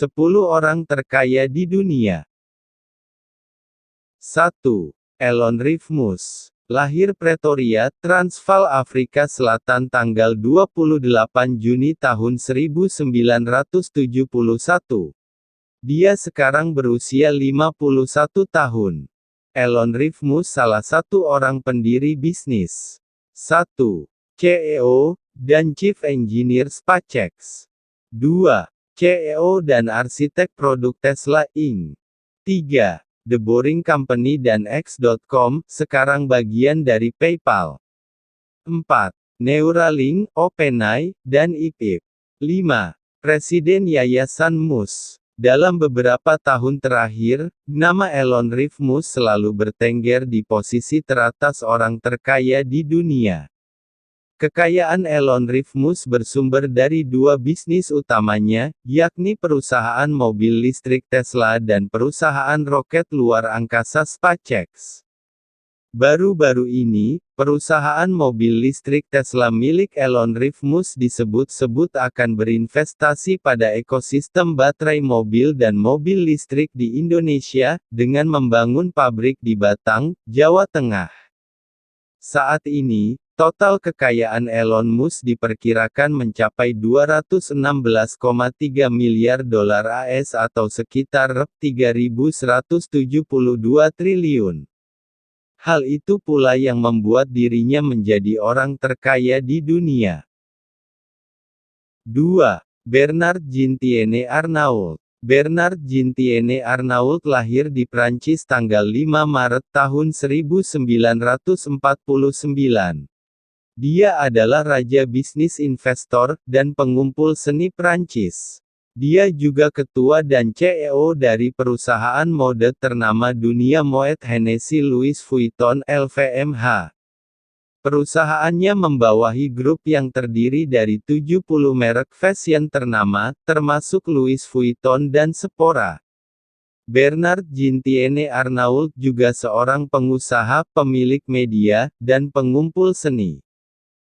10 orang terkaya di dunia. 1. Elon Musk. Lahir Pretoria, Transvaal, Afrika Selatan tanggal 28 Juni tahun 1971. Dia sekarang berusia 51 tahun. Elon Musk salah satu orang pendiri bisnis. 1. CEO dan Chief Engineer SpaceX. 2. CEO dan arsitek produk Tesla Inc. 3. The Boring Company dan X.com, sekarang bagian dari PayPal. 4. Neuralink, OpenAI, dan Ip. 5. Presiden Yayasan Musk. Dalam beberapa tahun terakhir, nama Elon Musk selalu bertengger di posisi teratas orang terkaya di dunia. Kekayaan Elon Musk bersumber dari dua bisnis utamanya, yakni perusahaan mobil listrik Tesla dan perusahaan roket luar angkasa SpaceX. Baru-baru ini, perusahaan mobil listrik Tesla milik Elon Musk disebut-sebut akan berinvestasi pada ekosistem baterai mobil dan mobil listrik di Indonesia, dengan membangun pabrik di Batang, Jawa Tengah. Saat ini, total kekayaan Elon Musk diperkirakan mencapai 216,3 miliar dolar AS atau sekitar 3.172 triliun. Hal itu pula yang membuat dirinya menjadi orang terkaya di dunia. 2. Bernard Jean-Tienne Arnault. Bernard Jean-Tienne Arnault lahir di Prancis tanggal 5 Maret tahun 1949. Dia adalah raja bisnis investor, dan pengumpul seni Prancis. Dia juga ketua dan CEO dari perusahaan mode ternama dunia Moet Hennessy Louis Vuitton LVMH. Perusahaannya membawahi grup yang terdiri dari 70 merek fashion ternama, termasuk Louis Vuitton dan Sephora. Bernard Jean-Tienne Arnault juga seorang pengusaha, pemilik media, dan pengumpul seni.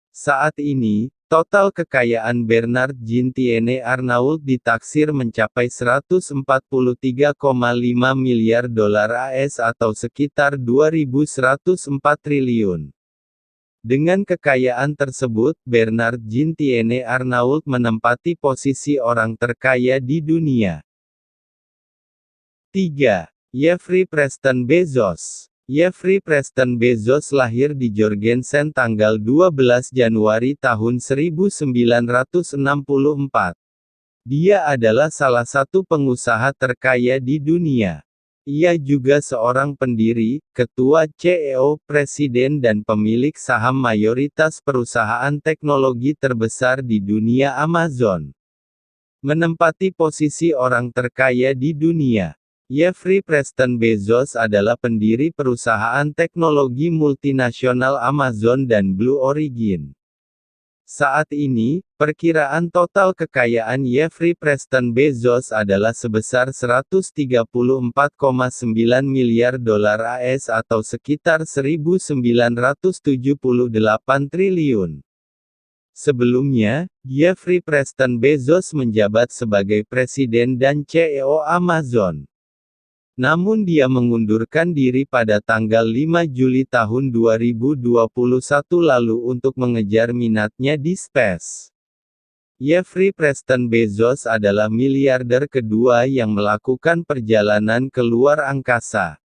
Saat ini, total kekayaan Bernard Jean-Tienne Arnault ditaksir mencapai 143,5 miliar dolar AS atau sekitar 2.104 triliun. Dengan kekayaan tersebut, Bernard Jean-Tienne Arnault menempati posisi orang terkaya di dunia. 3. Jeffrey Preston Bezos. Jeffrey Preston Bezos lahir di Jorgensen tanggal 12 Januari tahun 1964. Dia adalah salah satu pengusaha terkaya di dunia. Ia juga seorang pendiri, ketua CEO, presiden dan pemilik saham mayoritas perusahaan teknologi terbesar di dunia Amazon. Menempati posisi orang terkaya di dunia. Jeffrey Preston Bezos adalah pendiri perusahaan teknologi multinasional Amazon dan Blue Origin. Saat ini, perkiraan total kekayaan Jeffrey Preston Bezos adalah sebesar 134,9 miliar dolar AS atau sekitar 1.978 triliun. Sebelumnya, Jeffrey Preston Bezos menjabat sebagai presiden dan CEO Amazon. Namun dia mengundurkan diri pada tanggal 5 Juli tahun 2021 lalu untuk mengejar minatnya di space. Jeffrey Preston Bezos adalah miliarder kedua yang melakukan perjalanan ke luar angkasa.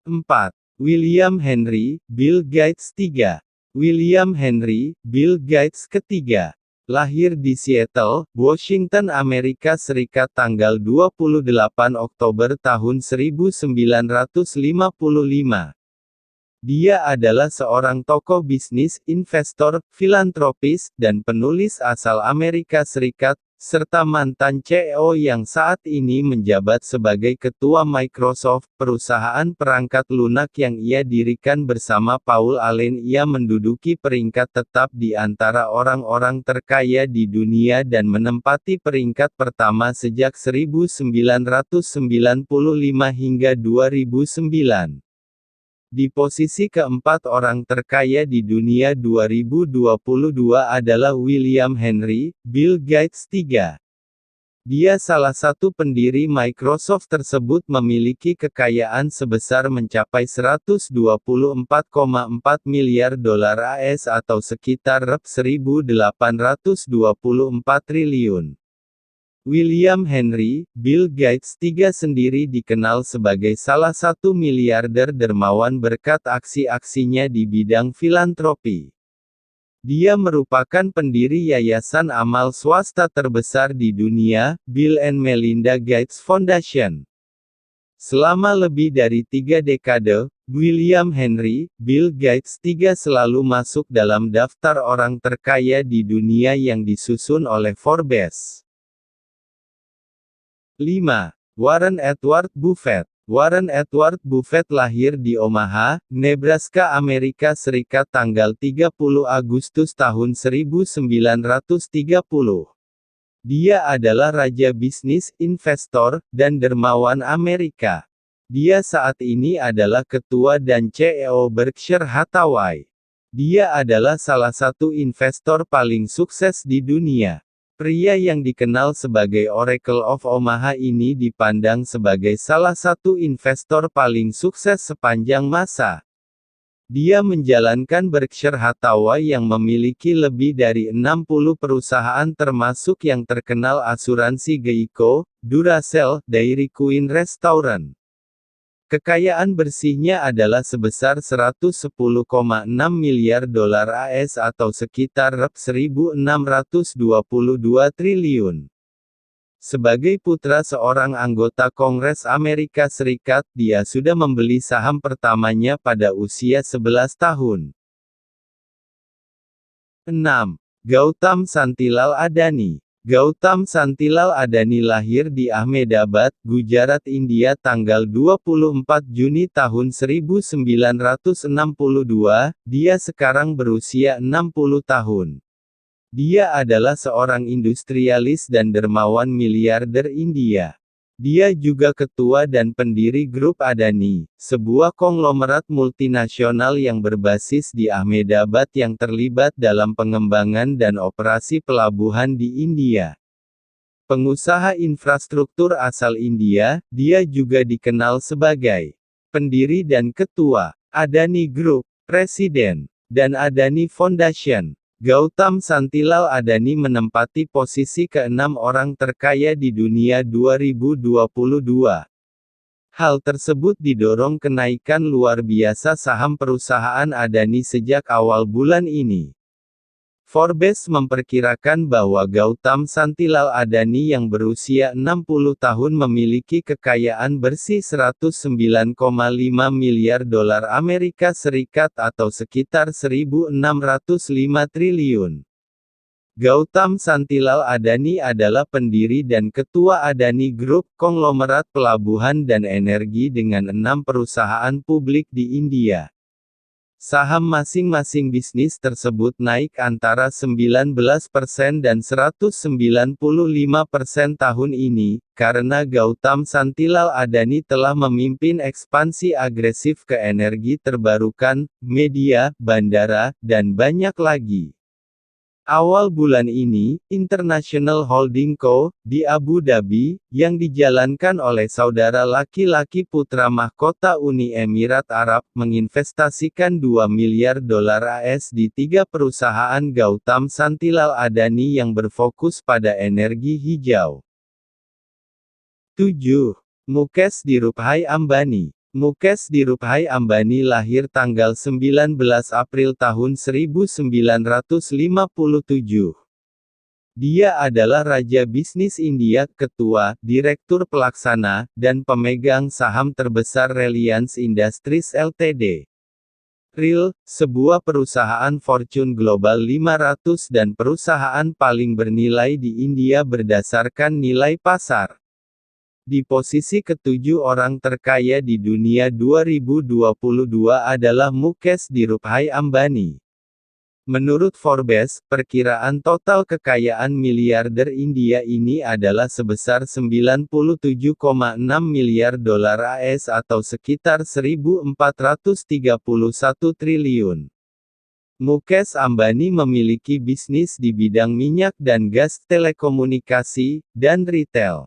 4. William Henry, Bill Gates 3. William Henry, Bill Gates ketiga. Lahir di Seattle, Washington, Amerika Serikat tanggal 28 Oktober tahun 1955. Dia adalah seorang tokoh bisnis, investor, filantropis, dan penulis asal Amerika Serikat, serta mantan CEO yang saat ini menjabat sebagai ketua Microsoft, perusahaan perangkat lunak yang ia dirikan bersama Paul Allen. Ia menduduki peringkat tetap di antara orang-orang terkaya di dunia dan menempati peringkat pertama sejak 1995 hingga 2009. Di posisi keempat orang terkaya di dunia 2022 adalah William Henry, Bill Gates 3. Dia salah satu pendiri Microsoft tersebut memiliki kekayaan sebesar mencapai 124,4 miliar dolar AS atau sekitar Rp1.824 triliun. William Henry, Bill Gates III sendiri dikenal sebagai salah satu miliarder dermawan berkat aksi-aksinya di bidang filantropi. Dia merupakan pendiri yayasan amal swasta terbesar di dunia, Bill and Melinda Gates Foundation. Selama lebih dari 3 dekade, William Henry, Bill Gates III selalu masuk dalam daftar orang terkaya di dunia yang disusun oleh Forbes. 5. Warren Edward Buffett. Warren Edward Buffett lahir di Omaha, Nebraska, Amerika Serikat tanggal 30 Agustus tahun 1930. Dia adalah raja bisnis, investor, dan dermawan Amerika. Dia saat ini adalah ketua dan CEO Berkshire Hathaway. Dia adalah salah satu investor paling sukses di dunia. Pria yang dikenal sebagai Oracle of Omaha ini dipandang sebagai salah satu investor paling sukses sepanjang masa. Dia menjalankan Berkshire Hathaway yang memiliki lebih dari 60 perusahaan termasuk yang terkenal asuransi Geico, Duracell, Dairy Queen Restaurant. Kekayaan bersihnya adalah sebesar 110,6 miliar dolar AS atau sekitar Rp1.622 triliun. Sebagai putra seorang anggota Kongres Amerika Serikat, dia sudah membeli saham pertamanya pada usia 11 tahun. 6. Gautam Santilal Adani. Gautam Santilal Adani lahir di Ahmedabad, Gujarat, India tanggal 24 Juni tahun 1962, dia sekarang berusia 60 tahun. Dia adalah seorang industrialis dan dermawan miliarder India. Dia juga ketua dan pendiri Grup Adani, sebuah konglomerat multinasional yang berbasis di Ahmedabad yang terlibat dalam pengembangan dan operasi pelabuhan di India. Pengusaha infrastruktur asal India, dia juga dikenal sebagai pendiri dan ketua Adani Group, Presiden, dan Adani Foundation. Gautam Santilal Adani menempati posisi ke-6 orang terkaya di dunia 2022. Hal tersebut didorong kenaikan luar biasa saham perusahaan Adani sejak awal bulan ini. Forbes memperkirakan bahwa Gautam Santilal Adani yang berusia 60 tahun memiliki kekayaan bersih 109,5 miliar dolar Amerika Serikat atau sekitar 1.605 triliun. Gautam Santilal Adani adalah pendiri dan ketua Adani Group, konglomerat pelabuhan dan energi dengan 6 perusahaan publik di India. Saham masing-masing bisnis tersebut naik antara 19% dan 195% tahun ini, karena Gautam Santilal Adani telah memimpin ekspansi agresif ke energi terbarukan, media, bandara, dan banyak lagi. Awal bulan ini, International Holding Co., di Abu Dhabi, yang dijalankan oleh saudara laki-laki putra mahkota Uni Emirat Arab, menginvestasikan 2 miliar dolar AS di 3 perusahaan Gautam Santilal Adani yang berfokus pada energi hijau. 7. Mukesh Dhirubhai Ambani. Mukesh Dhirubhai Ambani lahir tanggal 19 April tahun 1957. Dia adalah raja bisnis India, ketua, direktur pelaksana, dan pemegang saham terbesar Reliance Industries Ltd. RIL, sebuah perusahaan Fortune Global 500 dan perusahaan paling bernilai di India berdasarkan nilai pasar. Di posisi ke-7 orang terkaya di dunia 2022 adalah Mukesh Dhirubhai Ambani. Menurut Forbes, perkiraan total kekayaan miliarder India ini adalah sebesar 97,6 miliar dolar AS atau sekitar 1.431 triliun. Mukesh Ambani memiliki bisnis di bidang minyak dan gas, telekomunikasi, dan retail.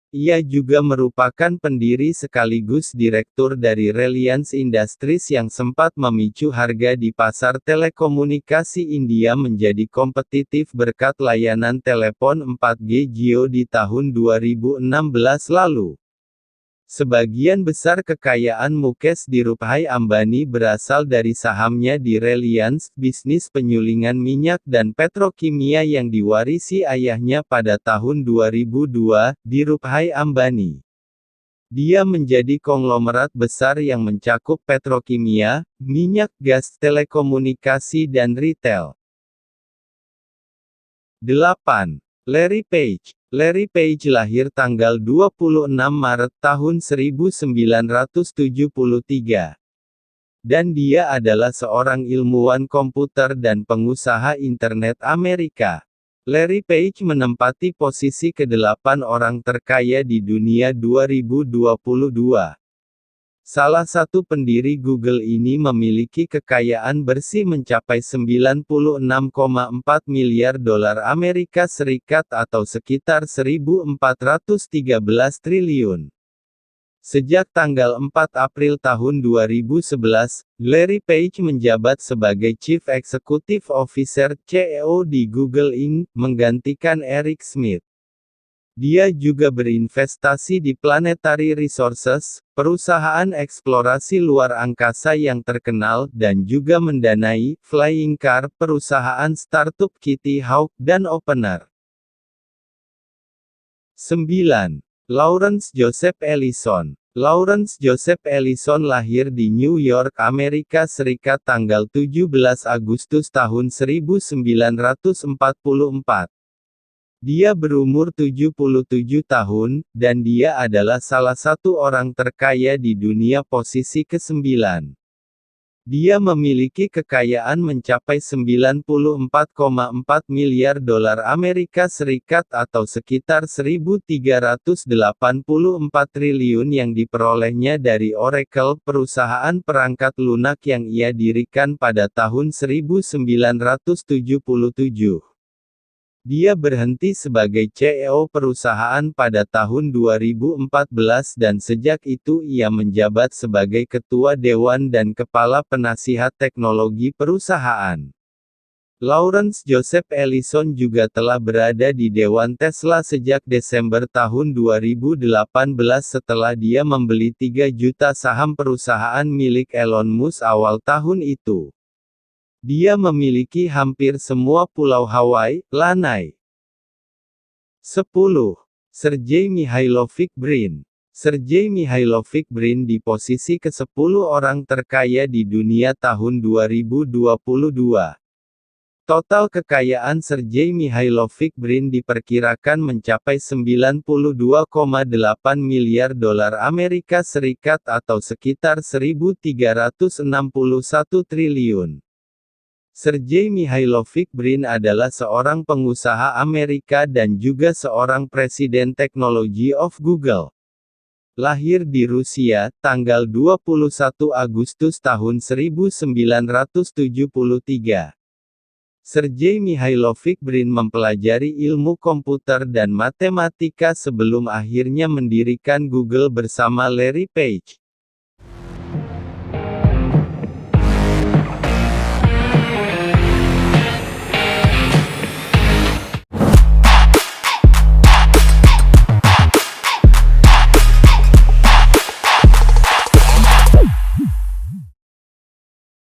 Ia juga merupakan pendiri sekaligus direktur dari Reliance Industries yang sempat memicu harga di pasar telekomunikasi India menjadi kompetitif berkat layanan telepon 4G Jio di tahun 2016 lalu. Sebagian besar kekayaan Mukesh Dhirubhai Ambani berasal dari sahamnya di Reliance, bisnis penyulingan minyak dan petrokimia yang diwarisi ayahnya pada tahun 2002, Dhirubhai Ambani. Dia menjadi konglomerat besar yang mencakup petrokimia, minyak gas, telekomunikasi dan retail. 8. Larry Page. Larry Page lahir tanggal 26 Maret tahun 1973. Dan dia adalah seorang ilmuwan komputer dan pengusaha internet Amerika. Larry Page menempati posisi ke-8 orang terkaya di dunia 2022. Salah satu pendiri Google ini memiliki kekayaan bersih mencapai 96,4 miliar dolar Amerika Serikat atau sekitar 1.413 triliun. Sejak tanggal 4 April tahun 2011, Larry Page menjabat sebagai Chief Executive Officer (CEO) di Google Inc., menggantikan Eric Schmidt. Dia juga berinvestasi di Planetary Resources, perusahaan eksplorasi luar angkasa yang terkenal, dan juga mendanai Flying Car, perusahaan startup Kitty Hawk, dan Opener. 9. Lawrence Joseph Ellison. Lawrence Joseph Ellison lahir di New York, Amerika Serikat tanggal 17 Agustus tahun 1944. Dia berumur 77 tahun, dan dia adalah salah satu orang terkaya di dunia posisi ke-9. Dia memiliki kekayaan mencapai 94,4 miliar dolar Amerika Serikat atau sekitar 1.384 triliun yang diperolehnya dari Oracle, perusahaan perangkat lunak yang ia dirikan pada tahun 1977. Dia berhenti sebagai CEO perusahaan pada tahun 2014 dan sejak itu ia menjabat sebagai ketua dewan dan kepala penasihat teknologi perusahaan. Lawrence Joseph Ellison juga telah berada di dewan Tesla sejak Desember tahun 2018 setelah dia membeli 3 juta saham perusahaan milik Elon Musk awal tahun itu. Dia memiliki hampir semua pulau Hawaii, Lanai. 10. Sergey Mikhailovich Brin. Sergey Mikhailovich Brin di posisi ke-10 orang terkaya di dunia tahun 2022. Total kekayaan Sergey Mikhailovich Brin diperkirakan mencapai 92,8 miliar dolar Amerika Serikat atau sekitar 1.361 triliun. Sergey Mikhailovich Brin adalah seorang pengusaha Amerika dan juga seorang presiden teknologi of Google. Lahir di Rusia, tanggal 21 Agustus tahun 1973. Sergey Mikhailovich Brin mempelajari ilmu komputer dan matematika sebelum akhirnya mendirikan Google bersama Larry Page.